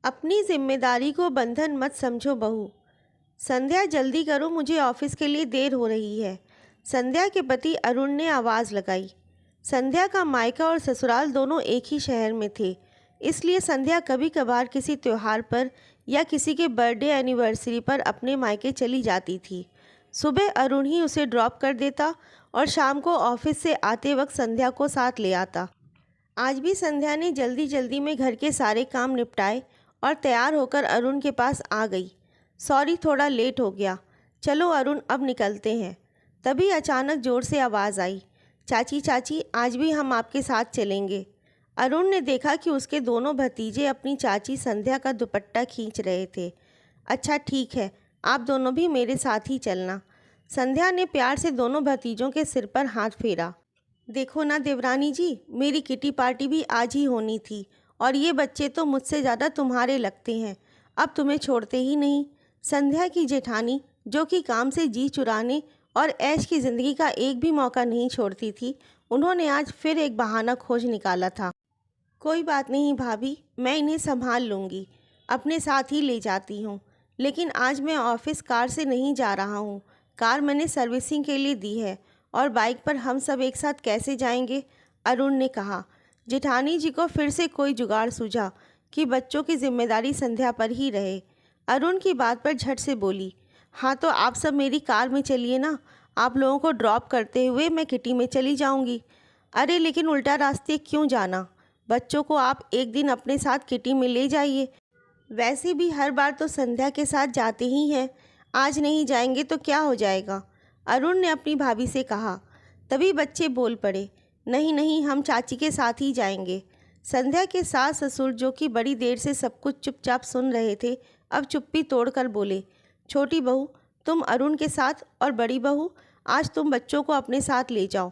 अपनी जिम्मेदारी को बंधन मत समझो बहू। संध्या जल्दी करो, मुझे ऑफिस के लिए देर हो रही है। संध्या के पति अरुण ने आवाज़ लगाई। संध्या का मायका और ससुराल दोनों एक ही शहर में थे, इसलिए संध्या कभी कभार किसी त्योहार पर या किसी के बर्थडे एनिवर्सरी पर अपने मायके चली जाती थी। सुबह अरुण ही उसे ड्रॉप कर देता और शाम को ऑफिस से आते वक्त संध्या को साथ ले आता। आज भी संध्या ने जल्दी जल्दी में घर के सारे काम निपटाए और तैयार होकर अरुण के पास आ गई। सॉरी, थोड़ा लेट हो गया। चलो अरुण, अब निकलते हैं। तभी अचानक ज़ोर से आवाज़ आई, चाची चाची, आज भी हम आपके साथ चलेंगे। अरुण ने देखा कि उसके दोनों भतीजे अपनी चाची संध्या का दुपट्टा खींच रहे थे। अच्छा ठीक है, आप दोनों भी मेरे साथ ही चलना। संध्या ने प्यार से दोनों भतीजों के सिर पर हाथ फेरा। देखो ना देवरानी जी, मेरी किटी पार्टी भी आज ही होनी थी और ये बच्चे तो मुझसे ज़्यादा तुम्हारे लगते हैं, अब तुम्हें छोड़ते ही नहीं। संध्या की जेठानी, जो कि काम से जी चुराने और ऐश की ज़िंदगी का एक भी मौका नहीं छोड़ती थी, उन्होंने आज फिर एक बहाना खोज निकाला था। कोई बात नहीं भाभी, मैं इन्हें संभाल लूँगी, अपने साथ ही ले जाती हूँ। लेकिन आज मैं ऑफिस कार से नहीं जा रहा हूँ। कार मैंने सर्विसिंग के लिए दी है और बाइक पर हम सब एक साथ कैसे जाएंगे? अरुण ने कहा। जेठानी जी को फिर से कोई जुगाड़ सूझा कि बच्चों की जिम्मेदारी संध्या पर ही रहे। अरुण की बात पर झट से बोली, हाँ तो आप सब मेरी कार में चलिए ना, आप लोगों को ड्रॉप करते हुए मैं किटी में चली जाऊंगी। अरे लेकिन उल्टा रास्ते क्यों जाना? बच्चों को आप एक दिन अपने साथ किटी में ले जाइए। वैसे भी हर बार तो संध्या के साथ जाते ही हैं, आज नहीं जाएंगे तो क्या हो जाएगा? अरुण ने अपनी भाभी से कहा। तभी बच्चे बोल पड़े, नहीं नहीं, हम चाची के साथ ही जाएंगे। संध्या के सास ससुर, जो कि बड़ी देर से सब कुछ चुपचाप सुन रहे थे, अब चुप्पी तोड़कर बोले, छोटी बहू तुम अरुण के साथ और बड़ी बहू आज तुम बच्चों को अपने साथ ले जाओ।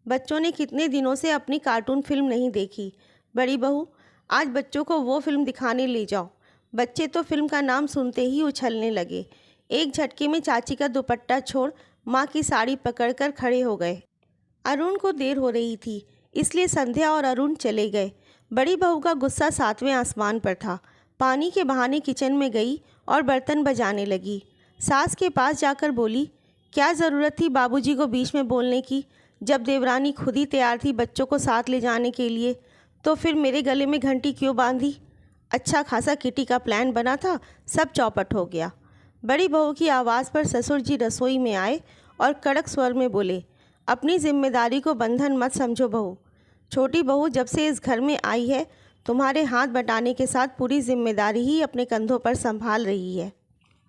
बच्चों ने कितने दिनों से अपनी कार्टून फिल्म नहीं देखी। बड़ी बहू, आज बच्चों को वो फिल्म दिखाने ले जाओ। बच्चे तो फिल्म का नाम सुनते ही उछलने लगे। एक झटके में चाची का दुपट्टा छोड़ माँ की साड़ी पकड़कर खड़े हो गए। अरुण को देर हो रही थी, इसलिए संध्या और अरुण चले गए। बड़ी बहू का गुस्सा 7वें आसमान पर था। पानी के बहाने किचन में गई और बर्तन बजाने लगी। सास के पास जाकर बोली, क्या ज़रूरत थी बाबूजी को बीच में बोलने की? जब देवरानी खुद ही तैयार थी बच्चों को साथ ले जाने के लिए, तो फिर मेरे गले में घंटी क्यों बांधी? अच्छा खासा किटी का प्लान बना था, सब चौपट हो गया। बड़ी बहू की आवाज़ पर ससुर जी रसोई में आए और कड़क स्वर में बोले, अपनी जिम्मेदारी को बंधन मत समझो बहू। छोटी बहू जब से इस घर में आई है, तुम्हारे हाथ बटाने के साथ पूरी जिम्मेदारी ही अपने कंधों पर संभाल रही है।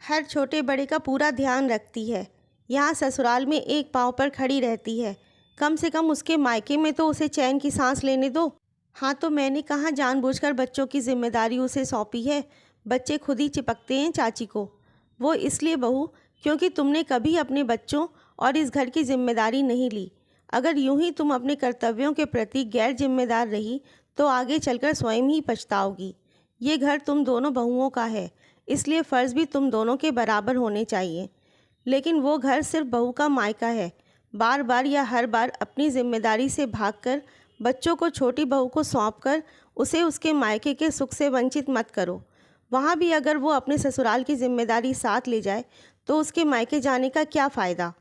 हर छोटे बड़े का पूरा ध्यान रखती है। यहाँ ससुराल में एक पाँव पर खड़ी रहती है। कम से कम उसके मायके में तो उसे चैन की सांस लेने दो। हाँ तो मैंने कहाँ जानबूझकर बच्चों की जिम्मेदारी उसे सौंपी है। बच्चे खुद ही चिपकते हैं चाची को। वो इसलिए बहू क्योंकि तुमने कभी अपने बच्चों और इस घर की जिम्मेदारी नहीं ली। अगर यूं ही तुम अपने कर्तव्यों के प्रति गैर जिम्मेदार रही तो आगे चलकर स्वयं ही पछताओगी। ये घर तुम दोनों बहुओं का है, इसलिए फ़र्ज़ भी तुम दोनों के बराबर होने चाहिए। लेकिन वो घर सिर्फ बहू का मायका है। बार बार या हर बार अपनी जिम्मेदारी से भागकर बच्चों को छोटी बहू को सौंपकर उसे उसके मायके के सुख से वंचित मत करो। वहाँ भी अगर वो अपने ससुराल की जिम्मेदारी साथ ले जाए तो उसके मायके जाने का क्या फ़ायदा?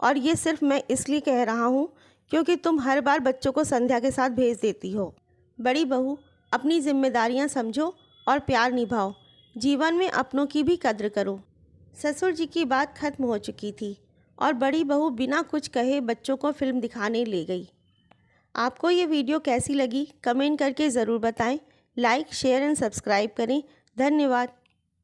और ये सिर्फ मैं इसलिए कह रहा हूँ क्योंकि तुम हर बार बच्चों को संध्या के साथ भेज देती हो। बड़ी बहू, अपनी जिम्मेदारियाँ समझो और प्यार निभाओ। जीवन में अपनों की भी कद्र करो। ससुर जी की बात खत्म हो चुकी थी और बड़ी बहू बिना कुछ कहे बच्चों को फिल्म दिखाने ले गई। आपको ये वीडियो कैसी लगी कमेंट करके ज़रूर बताएं। लाइक, शेयर एंड सब्सक्राइब करें। धन्यवाद।